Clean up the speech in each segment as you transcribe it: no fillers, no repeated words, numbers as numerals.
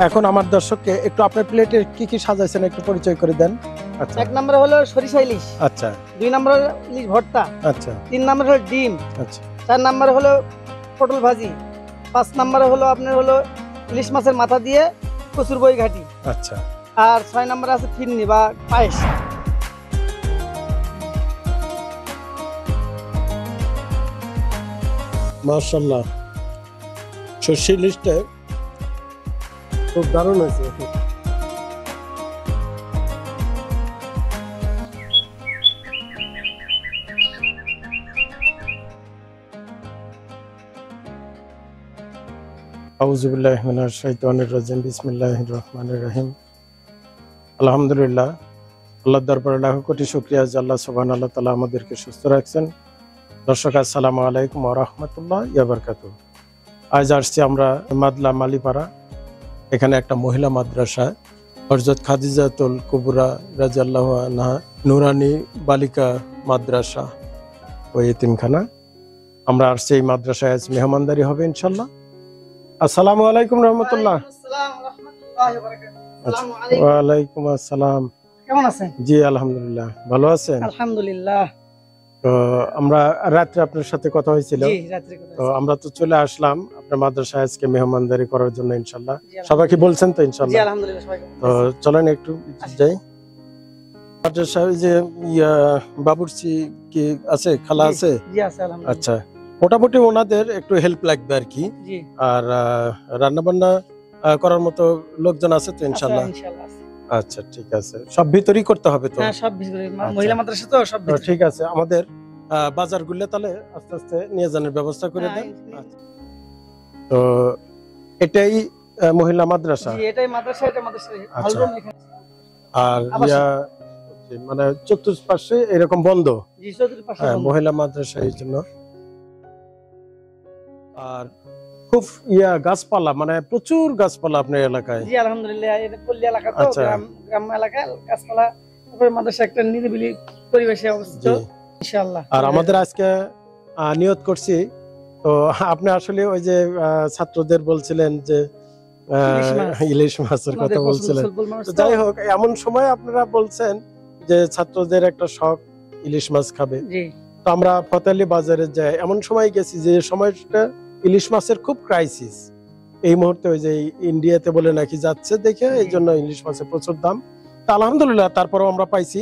এখন আমার দর্শককে একটু আপনার প্লেটে কি কি সাজাইছেন একটু পরিচয় করে দেন। আচ্ছা, এক নম্বরে হলো সরিষা ইলিশ, আচ্ছা, দুই নম্বরে ইলিশ ভর্তা, আচ্ছা, তিন নম্বরে হলো ডিম, আচ্ছা, চার নম্বরে হলো পটল ভাজি, পাঁচ নম্বরে হলো আপনার হলো ইলিশ মাছের মাথা দিয়ে কচুর বই ঘাটি, আচ্ছা। আর ছয় নম্বরে আছে ফিরনি বা পায়েস। মাশাআল্লাহ, সর্ষে ইলিশটা খুব দারুণ হয়েছে। আউযু বিল্লাহি মিনাশ শাইতানির রাজিম। বিসমিল্লাহির রহমানির রহিম। আলহামদুলিল্লাহ, আল্লাহর দরবারে লাখো কোটি শুকরিয়া যে আল্লাহ সুবহানাহু ওয়া তাআলা আমাদেরকে সুস্থ রাখছেন। দর্শক আসসালামু আলাইকুম ওয়া রাহমাতুল্লাহি ওয়া বারাকাতুহু। আজ আসছি আমরা মাদলা মালিপাড়া, এখানে একটা মহিলা মাদ্রাসা হযরত খাদিজাতুল কুবরা রাদিয়াল্লাহু আনহা নুরানি বালিকা মাদ্রাসা ও এতিমখানা। আমরা আসছি এই মাদ্রাসায় আজ মেহমানদারি হবে ইনশাআল্লাহ। আসসালামু আলাইকুম রহমতুল্লাহ। ওয়ালাইকুম আসসালাম। কেমন আছেন? জি আলহামদুলিল্লাহ, ভালো আছেন? আলহামদুলিল্লাহ। তো আমরা রাত্রে আপনার সাথে কথা হয়েছিল, জি, রাত্রে কথা তো হয়েছে। আমরা তো চলে আসলাম আপনার মাদ্রাসায় আজকে মেহমানদারি করার জন্য ইনশাআল্লাহ। জি, সবাইকে বলছেন তো জি ইনশাআল্লাহ? আলহামদুলিল্লাহ, সবাই কেমন তো আছেন? চলেন একটু যাই। মাদ্রাসায় যে বাবুর্চি কি আছে, খালা আছে? জি আছে আলহামদুলিল্লাহ। আচ্ছা, মোটামুটি ওনাদের একটু হেল্প লাগবে আর কি। জি, আর রান্না বান্না করার মতো লোকজন আছে তো ইনশাআল্লাহ? ইনশাআল্লাহ আছে। আচ্ছা, ঠিক আছে। সব ভিতরই করতে হবে তো? হ্যাঁ, সব ভিতরে আচ্ছা। মহিলা মাদ্রাসা তো সব তো ভিতরে। ঠিক আছে, আমাদের বাজারগুলো তাহলে আস্তে আস্তে নিয়ে যাওয়ার ব্যবস্থা করে হ্যাঁ, দেন। আচ্ছা। তো এটাই মহিলা মাদ্রাসা? জি এটাই মাদ্রাসা, এটা মাদ্রাসা আচ্ছা। হলরুম এখানে। আর আবাসিক। মানে চতুর্পাশে এরকম বন্ধ? জি, চতুর্পাশে হ্যাঁ, বন্ধ। মহিলা মাদ্রাসা এই জন্য। আর খুব গাছপালা, মানে প্রচুর গাছপালা আপনার এলাকায়? জি আলহামদুলিল্লাহ, এটা পল্লী এলাকা তো, আচ্ছা। গ্রাম এলাকা, গাছপালা, তারপরে মাদ্রাসা একটা নিরিবিলি পরিবেশে অবস্থিত জি। ইনশাআল্লাহ। আর আমাদের আজকে নিয়ত করছি, তো আপনি আসলে ওই যে ছাত্রদের বলছিলেন যে ইলিশ মাছের কথা বলছিলেন, তো যাই হোক এমন সময় আপনারা বলছেন যে ছাত্রদের একটা শখ ইলিশ মাছ খাবে। জি, তো আমরা ফতেহালী বাজারে যাই, এমন সময় গেছি যে সময়টা ইলিশ মাছের খুব ক্রাইসিস। এই মুহূর্তে ওই যে ইন্ডিয়াতে বলে নাকি যাচ্ছে দেখে, এই জন্য ইলিশ মাছের প্রচুর দাম। তো আলহামদুলিল্লাহ তারপরেও আমরা পাইছি,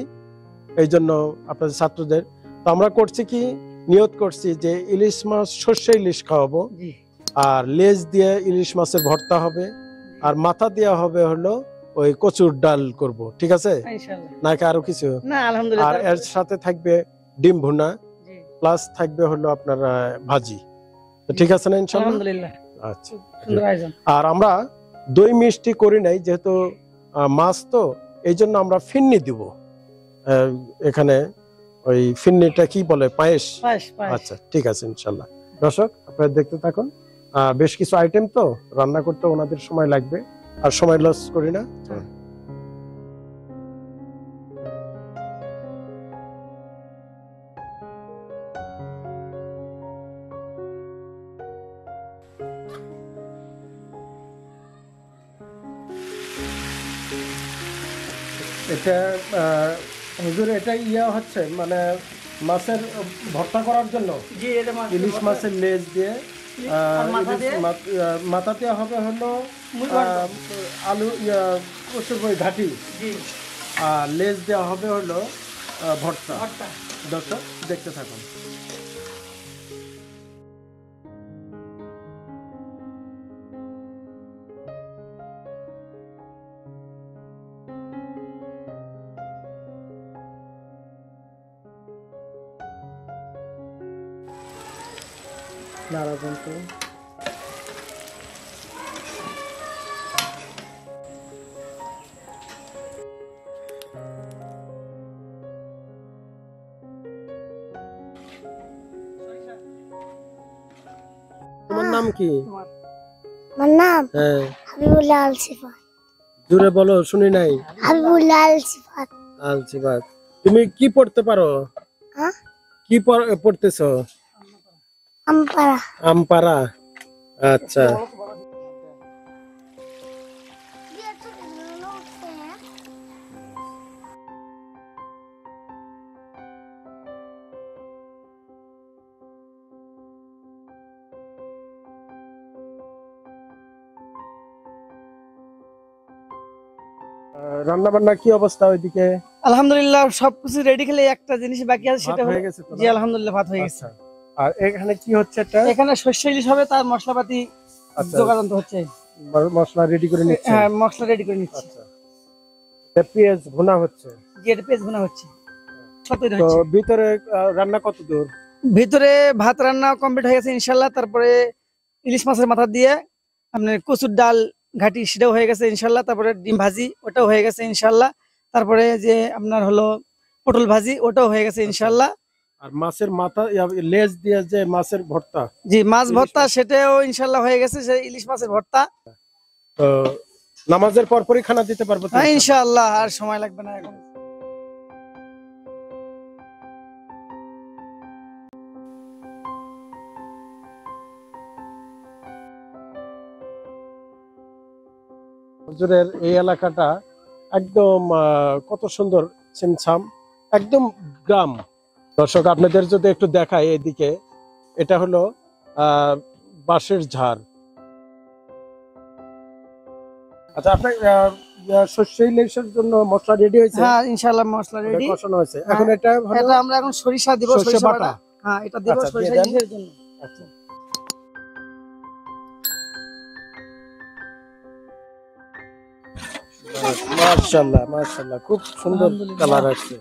এই জন্য আপনাদের ছাত্রদের। তো আমরা করছি কি, নিয়ত করছি যে ইলিশ মাছ, সর্ষে ইলিশ খাওয়াবো, জি, আর লেজ দিয়ে ইলিশ মাছের ভর্তা হবে, আর মাথা দেওয়া হবে হলো ওই কচুর ডাল করব, ঠিক আছে ইনশাআল্লাহ। নাকি আরো কিছু? না আলহামদুলিল্লাহ। আর এর সাথে থাকবে ডিম ভুনা, জি, প্লাস থাকবে হলো আপনার ভাজি। তো ঠিক আছে না ইনশাআল্লাহ? আলহামদুলিল্লাহ, আচ্ছা। সুন্দর আয়োজন। আর আমরা দই মিষ্টি করি নাই, যেহেতু মাছ তো, এই জন্য আমরা ফিন্নি দিব এখানে। ওই ফিন্নিটা কি বলে, পায়েস? পায়েস, পায়েস। আচ্ছা, ঠিক আছে ইনশাআল্লাহ। দর্শক আপনারা দেখতে থাকুন। বেশ কিছু আইটেম তো, রান্না করতে ওনাদের সময় লাগবে, আর সময় লস করি না। এটা হুজুর, এটা হচ্ছে মানে মাছের ভর্তা করার জন্য? জি, এটা মাছ, ইলিশ মাছের লেজ দিয়ে আর মাথা দিয়ে? মাথা দেওয়া হবে হলো আলু কচুর বই ঘাটি, জি, আর লেজ দেওয়া হবে হলো ভর্তা। ভর্তা। দর্শক দেখতে থাকুন। নাড়াবেন তো। তোমার নাম কি? আমার নাম হ্যাঁ, হাবিবুল্লাহ আল সিফাত। জোরে বলো, শুনি নাই। হাবিবুল্লাহ আল সিফাত। আলচিবাদ। তুমি কি পড়তে পারো? হ্যাঁ, কি পড়তেছো? আমপারা। আমপারা। আচ্ছা, রান্না বান্না কি অবস্থা ওইদিকে? আলহামদুলিল্লাহ সবকিছু রেডি, খেলে একটা জিনিস বাকি আছে, সেটা হয়ে গেছে তো? জি আলহামদুলিল্লাহ ভাত হয়ে গেছে। আর এখানে কি হচ্ছে? এখানে শস্য ইলিশ হবে, তার মশলাপাতি যোগাড় হচ্ছে, মশলা রেডি করে নিচ্ছে। হ্যাঁ মশলা রেডি করে নিচ্ছে। পেঁয়াজ ভুনা হচ্ছে। জি, এটা পেঁয়াজ ভুনা হচ্ছে। তো ভিতরে রান্না কত দূর? ভিতরে ভাত রান্না কমপ্লিট হয়ে গেছে ইনশাল্লাহ। তারপরে ইলিশ মাছের মাথা দিয়ে আপনার কচুর ডাল ঘাটি সেটাও হয়ে গেছে ইনশাল্লাহ। তারপরে ডিম ভাজি ওটাও হয়ে গেছে ইনশাল্লাহ। তারপরে যে আপনার হলো পটল ভাজি ওটাও হয়ে গেছে ইনশাল্লাহ। আর মাছের মাথা লেজ দিয়ে যে মাছের ভর্তা, জি মাছ ভর্তা সেটাও ইনশাল্লাহ হয়ে গেছে, সেই ইলিশ মাছের ভর্তা। তো নামাজের পরপরই খানা দিতে পারবো তো? হ্যাঁ ইনশাআল্লাহ, আর সময় লাগবে না এখন। হুজুরের এই এলাকাটা একদম কত সুন্দর, ছিমছাম, একদম গ্রাম। দর্শক আপনাদের যদি একটু দেখায় এদিকে, এটা হলো বাঁশের ঝাড়। আচ্ছা, আপনার শস্য ইলিশের জন্য মশলা রেডি হয়েছে? হ্যাঁ ইনশাআল্লাহ মশলা রেডি, কষানো হয়েছে। এখন এটা আমরা এখন সরিষা দিব, সরিষা বাটা। হ্যাঁ এটা দিব সরিষা ইলিশের জন্য। আচ্ছা, মাশাআল্লাহ মাশাআল্লাহ, খুব সুন্দর কালার আসছে।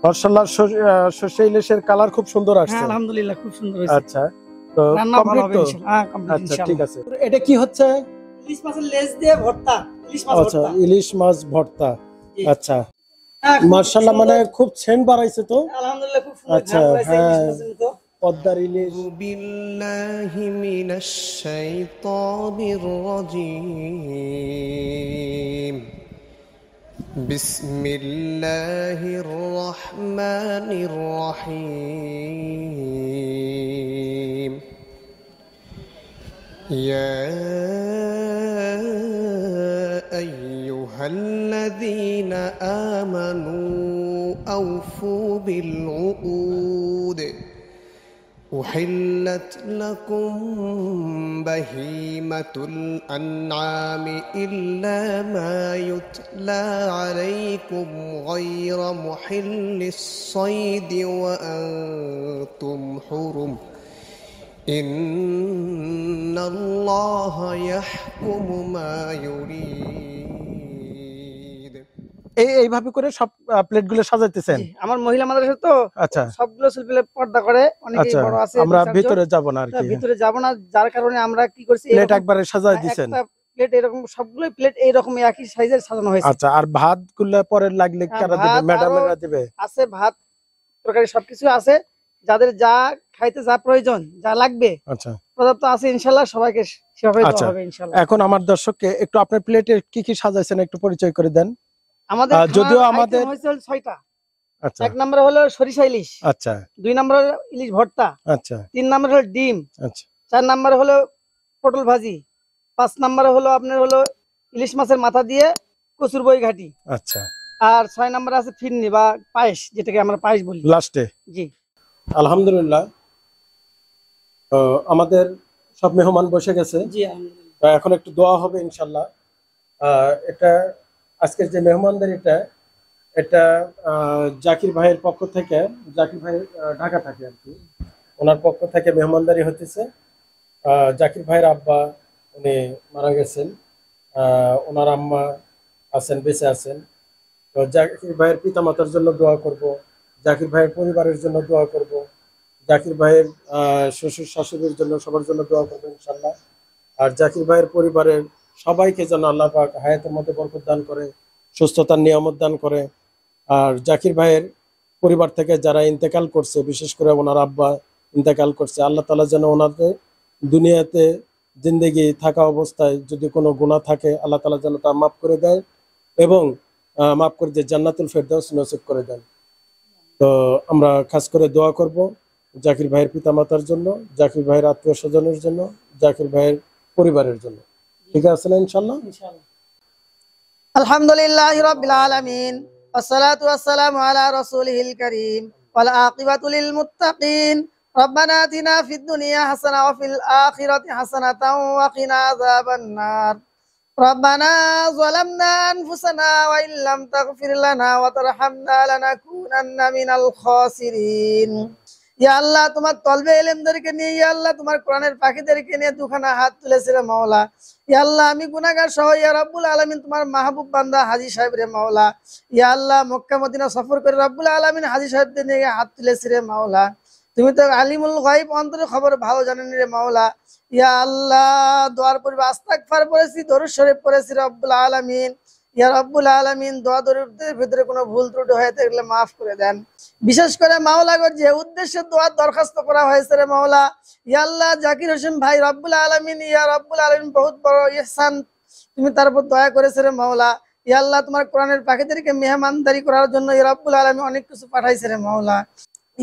মাশাআল্লাহ, সরষে ইলিশের কালার খুব সুন্দর আসছে। হ্যাঁ আলহামদুলিল্লাহ খুব সুন্দর হয়েছে। আচ্ছা, তো রান্না ভালো হবে ইনশাআল্লাহ। হ্যাঁ কমপ্লিট আচ্ছা ইনশাআল্লাহ। ঠিক আছে। এটা কি হচ্ছে? ইলিশ মাছের লেজ দিয়ে ভর্তা, ইলিশ মাছ আচ্ছা, ভর্তা। ইলিশ মাছ ভর্তা। জি। আচ্ছা হ্যাঁ, খুব মাশাআল্লাহ, সুন্দর। মানে খুব সেন্ট বাড়াইছে তো। আলহামদুলিল্লাহ খুব সুন্দর আচ্ছা, ঝাল হয়েছে ইলিশ হ্যাঁ, মাছের মতো। পদ্মার ইলিশ। بالله من الشيطان الرجيم بسم الله الرحمن الرحيم يا أيها الذين آمنوا أوفوا بالعقود أحلت لكم بهيمة الأنعام إلا ما يتلى عليكم غير محل الصيد وأنتم حرم إن الله يحكم ما يريد এইভাবে করে সব প্লেট গুলো সাজাইতেছেন? জি, আমার মহিলা মাদ্রাসা তো আচ্ছা সবগুলো ছেলেপেলে পর্দা করে, অনেকেই আচ্ছা, বড় আছে। আমরা 2-4 জন। ভিতরে যাব না আর কি। ভিতরে যাব না, যার কারণে আমরা কি করছি প্লেট একবারে সাজাই দিবেন? একটা প্লেট এরকম, সবগুলো প্লেট এইরকম একই সাইজের সাজানো হয়েছে। আচ্ছা, আর ভাত গুলো পরে লাগলে কারা দিবে? ভাত ম্যাডামেরা আরো দিবে? আছে, ভাত তরকারি সবকিছু আছে, যাদের যা খাইতে যা প্রয়োজন, যা লাগবে আচ্ছা পর্যাপ্ত আছে ইনশাআল্লাহ, সবাইকে সেভাবে আচ্ছা, দেওয়া হবে ইনশাআল্লাহ। এখন আমার দর্শককে একটু আপনার প্লেটে কি কি সাজাইছেন একটু পরিচয় করে দেন। আমাদের যদিও আমাদের হয়েছে 6টা। আচ্ছা 1 নম্বরে হলো সরিষা ইলিশ, আচ্ছা 2 নম্বরে ইলিশ ভর্তা, আচ্ছা 3 নম্বরে হলো ডিম, আচ্ছা 4 নম্বরে হলো পটল ভাজি, 5 নম্বরে হলো আপনার হলো ইলিশ মাছের মাথা দিয়ে কচুর বই ঘাটি, আচ্ছা, আর 6 নম্বরে আছে ফিরনি বা পায়েস, যেটাকে আমরা পায়েস বলি লাস্টে। জি আলহামদুলিল্লাহ, আমাদের সব মেহমান বসে গেছে। জি আলহামদুলিল্লাহ। এখন একটু দোয়া হবে ইনশাল্লাহ। এটা আজকের যে মেহমানদের, এটা জাকির ভাইয়ের পক্ষ থেকে, জাকির ভাই ঢাকা থাকে আর কি, ওনার পক্ষ থেকে মেহমানদারি হতেছে। জাকির ভাইয়ের আব্বা উনি মারা গেছেন, ওনার আম্মা আছেন, বেঁচে আছেন। তো জাকির ভাইয়ের পিতামাতার জন্য দোয়া করব, জাকির ভাইয়ের পরিবারের জন্য দোয়া করব, জাকির ভাইয়ের শ্বশুর শাশুড়ির জন্য, সবার জন্য দোয়া করবো ইনশাল্লাহ। আর জাকির ভাইয়ের পরিবারের সবাইকে যেন আল্লাহ পাক হায়াতের মধ্যে বরকত দান করে, সুস্থতার নিয়ামত দান করে। আর জাকির ভাইয়ের পরিবার থেকে যারা ইন্তেকাল করছে, বিশেষ করে ওনার আব্বা ইন্তেকাল করছে, আল্লাহ তাআলা যেন ওনাদের দুনিয়াতে জিন্দেগি থাকা অবস্থায় যদি কোনো গুনাহ থাকে, আল্লাহ তাআলা যেন তা মাফ করে দেয় এবং মাফ করে দিয়ে জান্নাতুল ফেরদাউস নসিব করে দেন। তো আমরা খাস করে দোয়া করব জাকির ভাইয়ের পিতামাতার জন্য, জাকির ভাইয়ের আত্মীয় স্বজনের জন্য, জাকির ভাইয়ের পরিবারের জন্য। ঠিক আছে না ইনশাআল্লাহ? আলহামদুলিল্লাহি রাব্বিল আলামিন ওয়াসসালাতু ওয়াসসালামু আলা রাসূলিল কারীম ওয়াল আকিবাতু লিল মুত্তাকিন রব্বানা আতিনা ফিদ দুনিয়া হাসানা ওয়া ফিল আখিরাতি হাসানাতাও ওয়া কিনা আযাবান নার রব্বানা যালামনা আনফুসানা ওয়া ইল্লাম তাগফির লানা ওয়া তারহামনা লানাকুনান্না মিনাল খাসিরিন। ইয়া আল্লাহ, তোমার তলবে ইলমদেরকে নিয়ে, ইয়া আল্লাহ তোমার কোরআনের পাখিদেরকে নিয়ে দুখানা হাত তুলেছে রে মাওলা। ইয়া আল্লাহ, আমি গুনাহগার সহ ইয়া রাব্বুল আলামিন তোমার মাহবুব বান্দা হাজী সাহেব রে মাওলা। ইয়া আল্লাহ, মক্কা মদিনা সফর করে রাব্বুল আলামিন হাজী সাহেবদের নিয়ে হাত তুলেছে রে মাওলা। তুমি তো আলিমুল গায়ব, অন্তরের খবর ভালো জানেন রে মাওলা। ইয়া আল্লাহ, দোয়ার পূর্বে আস্তাগফার পড়েছি, দরুদ শরীফ পড়েছি রব্বুল আলামিন। ইয়া রব্বুল আলামিন, দোয়া দরুদের ভিতরে কোনো ভুল ত্রুটি হয়ে থাকলে মাফ করে দেন। বিশেষ করে মাওলা গো, যে উদ্দেশ্যে দোয়ার দরখাস্ত করা হয়েছে রে মাওলা, ইয়া আল্লাহ জাকির হোসেন ভাই রব্বুল আলামিন, ইয়া রব্বুল আলামিন বহুত বড় ইহসান তুমি তার উপর দয়া করেছে রে মাওলা। ইয়া আল্লাহ, তোমার কোরআনের পাখিদেরকে মেহমানদারি করার জন্য ইয়া রব্বুল আলামিন অনেক কিছু পাঠাইছে রে মাওলা।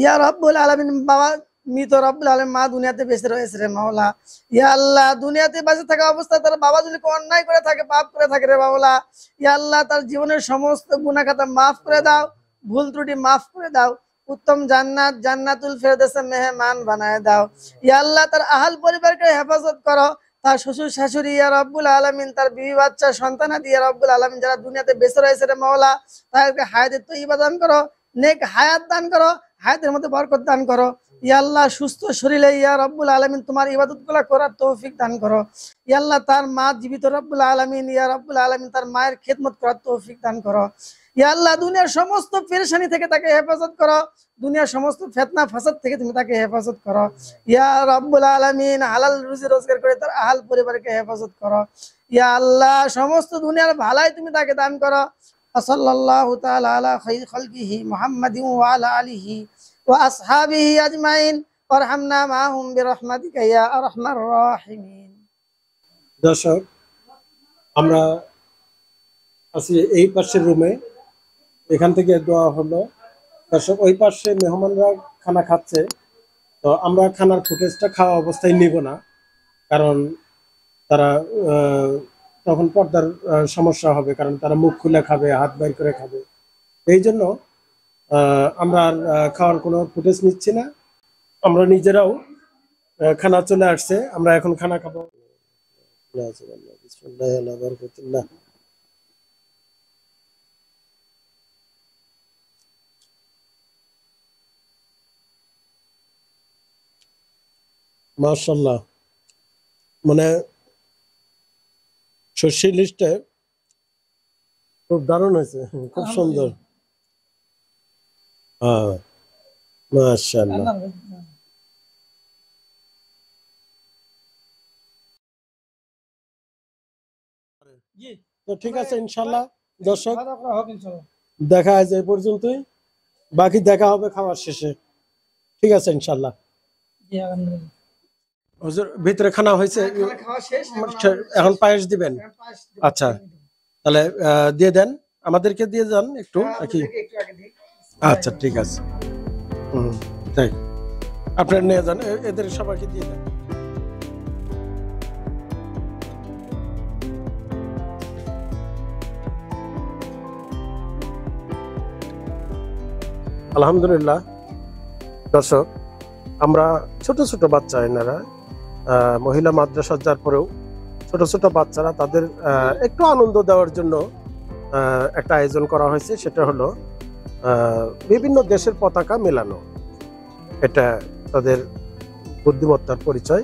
ইয়া রব্বুল আলামিন, বাবা মৃত রব্বুল আলামিন মা দুনিয়াতে বেঁচে রয়েছে রে মাওলা। ইয়া আল্লাহ, দুনিয়াতে বেঁচে থাকা অবস্থায় তার বাবা যদি কোনো অন্যায় করে থাকে, পাপ করে থাকে রে মাওলা, ইয়া আল্লাহ তার জীবনের সমস্ত গুনাহ খাতা মাফ করে দাও, ভুল ত্রুটি মাফ করে দাও, উত্তম জান্নাত জান্নাতুল ফেরদৌসে মেহমান বানায় দাও। ইয়া আল্লাহ, তার আহাল পরিবারকে হেফাজত করো, তার শ্বশুর শাশুড়ি ইয়া রব্বুল আলামিন, তার বিবি বাচ্চা সন্তানাদি ইয়া রব্বুল আলামিন যারা দুনিয়াতে বেঁচে রয়েছে রে মাওলা, তাদেরকে হায়াতে তয়্যিবা দান করো, নেক হায়াত দান করো, হায়াতের মধ্যে বরকত দান করো। ইয়া আল্লাহ, সুস্থ শরীরে ইয়া রব্বুল আলামিন তোমার ইবাদতগুলো করার তৌফিক দান করো। ইয়া আল্লাহ, তার মা জীবিত রব্বুল আলামিন, ইয়া রব্বুল আলামিন তার মায়ের খেদমত করার তৌফিক দান করো। ইয়া আল্লাহ, দুনিয়ার সমস্ত পেরেশানি থেকে তাকে হেফাজত করো, দুনিয়ার সমস্ত ফিতনা ফাসাদ থেকে তুমি তাকে হেফাজত করো। ইয়া রব্বুল আলামিন, হালাল রুজি রোজগার করে তার আহাল পরিবারকে হেফাজত করো। ইয়া আল্লাহ, সমস্ত দুনিয়ার ভালাই তুমি তাকে দান করো। সাল্লাল্লাহু তাআলা আলা খায়রি খালকিহি মুহাম্মাদিন ওয়া আলা আলিহি ওয়া আসহাবিহি আজমাইন ওয়ারহামনা মাহুম বিরহমাতিকা ইয়া আরহামার রাহিমিন। দর্শক, আমরা আছি এই পাশের রুমে, এখান থেকে দোয়া হলো। দর্শক, ওই পাশে মেহমানরা খানা খাচ্ছে, তো আমরা খানার ফুটেজটা খাওয়া অবস্থায় নিব না, কারণ তারা তখন পর্দার সমস্যা হবে, কারণ তারা মুখ খুলে খাবে, হাত বাইর করে খাবে। এই জন্য আমরা আর খাওয়ার কোনো ফুটেজ নিচ্ছি না। আমরা নিজেরাও খানা চলে আসছে, আমরা এখন খানা খাবো। মাশাআল্লাহ, মানে সর্ষে ইলিশটা খুব দারুণ হয়েছে, খুব সুন্দর। হ্যাঁ, মাশাআল্লাহ। তো ঠিক আছে ইনশাআল্লাহ। দর্শক, দেখা আজ এই পর্যন্তই, বাকি দেখা হবে খাওয়ার শেষে। ঠিক আছে ইনশাআল্লাহ। হুজুর, ভিতরে খানা হয়েছে, এখন পায়েস দিবেন? আচ্ছা, তাহলে দিয়ে দেন, আমাদেরকে দিয়ে দেন একটু নাকি? আচ্ছা ঠিক আছে, তাই আপনারা নিয়ে যান, এদের সবাইকে দিয়ে দেন। আলহামদুলিল্লাহ। দর্শক, আমরা ছোট ছোট বাচ্চা, এনারা মহিলা মাদ্রাসা যার পরেও ছোট ছোট বাচ্চারা, তাদের একটু আনন্দ দেওয়ার জন্য একটা আয়োজন করা হয়েছে। সেটা হলো বিভিন্ন দেশের পতাকা মেলানো, এটা তাদের বুদ্ধিমত্তার পরিচয়।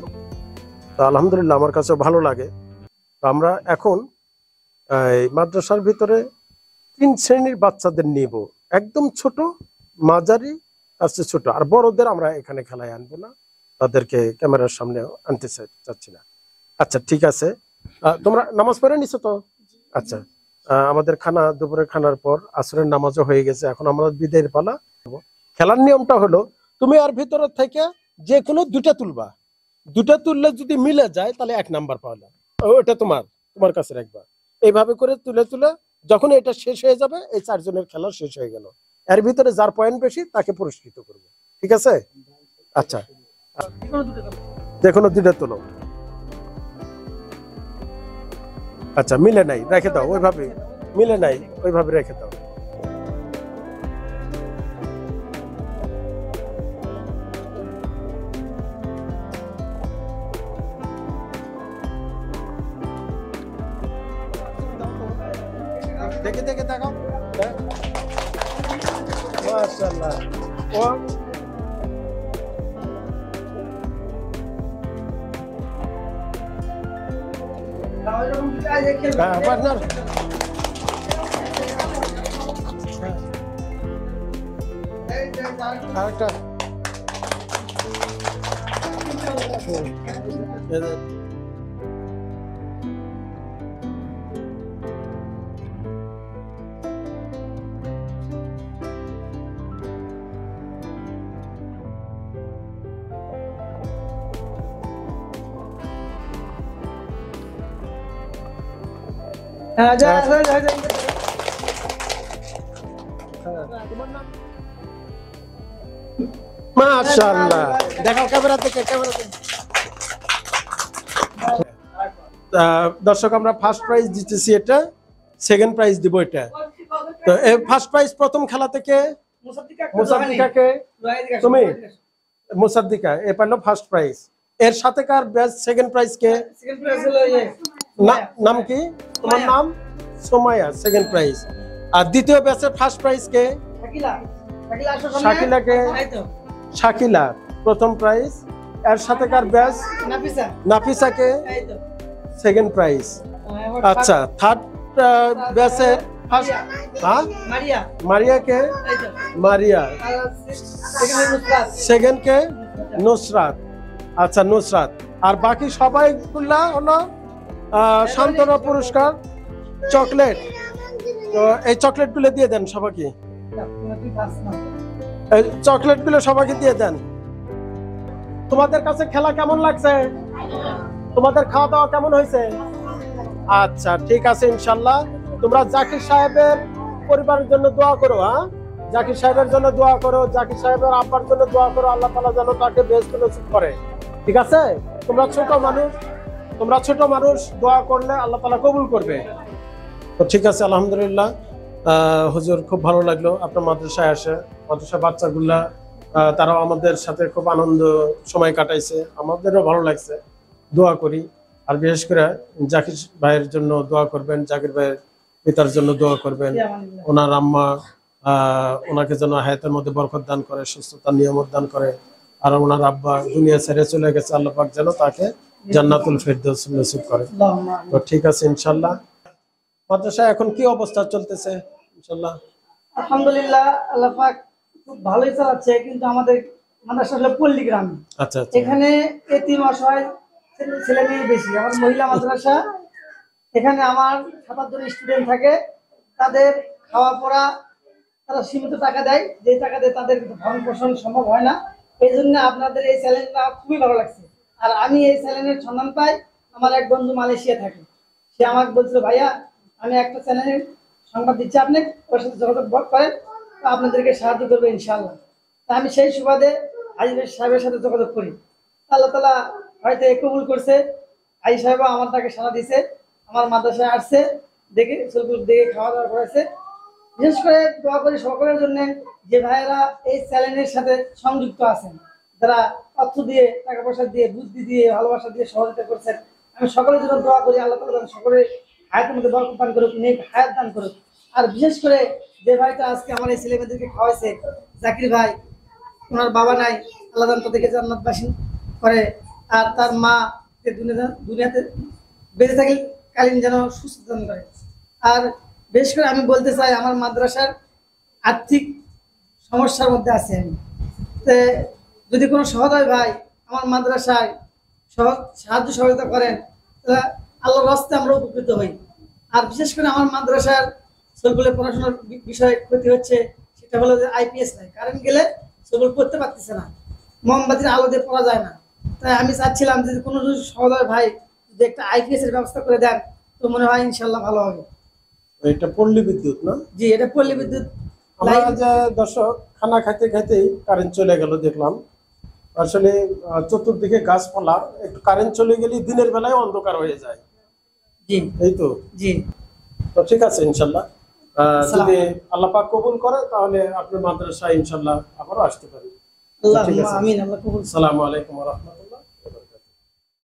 তো আলহামদুলিল্লাহ, আমার কাছে ভালো লাগে। তো আমরা এখন এই মাদ্রাসার ভিতরে 3 শ্রেণীর বাচ্চাদের নিব, একদম ছোট, মাঝারি, আসছে ছোট, আর বড়দের আমরা এখানে খেলায় আনবো না, তাদেরকে ক্যামেরার সামনে আনতে চাচ্ছি না। আচ্ছা ঠিক আছে, তোমরা নামাজ পড়ে নিছো তো? আচ্ছা, আমাদের খানা, দুপুরের খানার পর আসরের নামাজও হয়ে গেছে, এখন আমরা বিদায়ের পালা। খেলার নিয়মটা হলো, তুমি আর ভিতরের থেকে যে কোনো 2টা তুলবা, 2টা তুললে যদি মিলে যায় তাহলে 1 নাম্বার পাওয়া, ওটা তোমার কাছে রাখবা। এইভাবে করে তুলে তুলে যখন এটা শেষ হয়ে যাবে, এই 4 জনের খেলা শেষ হয়ে গেল। এর ভিতরে যার পয়েন্ট বেশি তাকে পুরস্কৃত করবে। ঠিক আছে? আচ্ছা, যে কোনো 2টা তোলো। আচ্ছা মিলে নাই, রেখে দাও ওইভাবে, মিলে নাই ওইভাবে রেখে দাও। দেখে দেখে দেখাও, মাশাআল্লাহ। ও হ্যাঁ পার্টনার, আরেকটা হ্যাঁ যা যা যা যা। মাশাআল্লাহ, দেখাও ক্যামেরা থেকে, ক্যামেরা থেকে। দর্শক আমরা ফার্স্ট প্রাইজ জিতেছি, এটা সেকেন্ড প্রাইজ দিব এটা। তো এই ফার্স্ট প্রাইজ প্রথম খেলা থেকে মুসাদ্দিকাকে, তুমি মুসাদ্দিকা এ পাইলো ফার্স্ট প্রাইজ। এর সাথে কার ব্যাচ সেকেন্ড প্রাইজ কে? সেকেন্ড প্রাইজ হলো নাম কি তোমার? নাম সোমায়া, সেকেন্ড প্রাইজ। আর দ্বিতীয় ব্যাচের ফার্স্ট প্রাইজ কে? শাকিলা। শাকিলা আসো সামনে। শাকিলাকে, এই তো শাকিলা প্রথম প্রাইজ। এর সাথে কার ব্যাচ? নাফিসা। নাফিসাকে এই তো সেকেন্ড প্রাইজ। আচ্ছা থার্ড ব্যাচের ফার্স্ট, হ্যাঁ মারিয়া। মারিয়াকে, এই তো মারিয়া। আর সেকেন্ড নুসরাত। সেকেন্ড কে? নুসরাত। আচ্ছা নুসরাত। আর বাকি সবাইগুলা হলো সান্ত্বনা পুরস্কার, চকলেট। তো এই চকলেট গুলো দিয়ে দেন সবাইকে, এই চকলেট গুলো সবাইকে দিয়ে দেন। তোমাদের কাছে খেলা কেমন লাগছে? তোমাদের খাওয়া দাওয়া কেমন হয়েছে? আচ্ছা ঠিক আছে, ইনশাল্লাহ তোমরা জাকির সাহেবের পরিবারের জন্য দোয়া করো। হ্যাঁ, জাকির সাহেবের জন্য দোয়া করো, জাকির সাহেবের আব্বার জন্য দোয়া করো, আল্লাহ তাআলা যেন তাকে বেহেশত নসিব করে। ঠিক আছে, তোমরা ছোট মানুষ, তোমরা ছোট মানুষ, দোয়া করলে আল্লাহ তাআলা কবুল করবে। তো ঠিক আছে, আলহামদুলিল্লাহ হুজুর খুব ভালো লাগলো আপনার মাদ্রাসায় আসে। মাদ্রাসা বাচ্চাগুলা তারাও আমাদের সাথে খুব আনন্দ সময় কাটাইছে, আমাদেরও ভালো লাগছে। দোয়া করি, আর বিশেষ করে জাকির ভাইয়ের জন্য দোয়া করবেন, জাকির ভাইয়ের পিতার জন্য দোয়া করবেন। ওনার আম্মা ওনাকে যেন হায়াতের মধ্যে বরকত দান করে, সুস্থতা নিয়ামত দান করে। আর ওনার আব্বা দুনিয়া ছেড়ে চলে গেছে, আল্লাহ পাক যেন তাকে জান্নাতুল ফেরদৌস নসিব করে। তো ঠিক আছে ইনশাআল্লাহ। মাদ্রাসায় এখন কি অবস্থা চলতেছে? ইনশাআল্লাহ আলহামদুলিল্লাহ আল্লাহ পাক খুব ভালোই চালাচ্ছে, কিন্তু আমাদের মাদ্রাসা হলো পল্লী গ্রাম। আচ্ছা আচ্ছা। এখানে এতিম অসহায় ছেলে মেয়ে বেশি। আমার মহিলা মাদ্রাসা, এখানে আমার ৭ জন স্টুডেন্ট থাকে। তাদের খাওয়া পড়া তারা সীমিত টাকা দেয়, যে টাকা দিয়ে তাদের ভরণ পোষণ সম্ভব হয় না। এই জন্য আপনাদের এই চ্যালেঞ্জটা খুবই ভালো লাগছে। আর আমি এই চ্যালেঞ্জের সন্ধান পাই, আমার এক বন্ধু মালয়েশিয়া থাকে, সে আমাকে বলছিল ভাইয়া আমি একটা চ্যানেলের সংবাদ দিচ্ছি, আপনি ওর সাথে যোগাযোগ করেন, তো আপনাদেরকে সাহায্য করবে ইনশাআল্লাহ। তা আমি সেই সুবাদে আজিজ সাহেবের সাথে যোগাযোগ করি। আল্লাহ তাআলা হয়তো কবুল করছে। আই সাহেবও আমার তাকে সাড়া দিছে, আমার মাদ্রাসায় আসছে, দেখে চলকুল দেখে খাওয়া দাওয়া করেছে। বিশেষ করে দোয়া করি সকলের জন্য যে ভাইয়েরা এই চ্যানেলের সাথে সংযুক্ত আছেন, যারা অর্থ দিয়ে, টাকা পয়সা দিয়ে, বুদ্ধি দিয়ে, ভালোবাসা দিয়ে সহযোগিতা করছেন। আমি সকলের জন্য দোয়া করি আল্লাহ তাআলা সকলের হায়াতের মধ্যে বরকত দান করুক, নেক হায়াত দান করুক। আর বিশেষ করে যে ভাইটা আজকে আমার এই ছেলেমেয়েদেরকে খাওয়াইছে, জাকির ভাই, ওনার বাবা নাই, আল্লাহ তাদেরকে জান্নাতবাসী করে। আর তার মা দুনিয়াতে বেঁচে থাকলে কালীন যেন সুস্থ দান করে। আর বিশেষ করে আমি বলতে চাই, আমার মাদ্রাসার আর্থিক সমস্যার মধ্যে আছে আমি। তো যদি কোনো সহদয় ভাই আমার মাদ্রাসায় সাহায্য সহযোগিতা করেন, তাহলে আল্লাহর রাস্তায় আমরা উপকৃত হই। আর বিশেষ করে আমার মাদ্রাসার স্কুলে পড়াশোনার বিষয়ে ক্ষতি হচ্ছে, সেটা হলো যে আইপিএস নাই, কারেন্ট গেলে স্কুল পড়তে পারতেছে না, মোমবাতির আলো দিয়ে পড়া যায় না। তাই আমি চাচ্ছিলাম যে কোনো সহদয় ভাই যদি একটা আইপিএস এর ব্যবস্থা করে দেন, তো মনে হয় ইনশাল্লাহ ভালো হবে। এটা পল্লী বিদ্যুৎ না? জি, এটা পল্লী বিদ্যুৎ। আমরা যে দর্শক খানা খাইতে খাইতেই কারেন্ট চলে গেল দেখলাম। আসলে চতুর্দিকে গাছপালা, একটু কারেন্ট চলে গেলে দিনের বেলায় অন্ধকার হয়ে যায়। জি এই তো। জি। তো ঠিক আছে ইনশাল্লাহ, যদি আল্লাহ পাক কবুল করে তাহলে আপনি মাদ্রাসায় ইনশাল্লাহ আবারও আসতে পারেন। আল্লাহ ঠিক আছে, আমিন, আল্লাহ কবুল। আসসালামু আলাইকুম ওয়া রাহমাতুল্লাহ।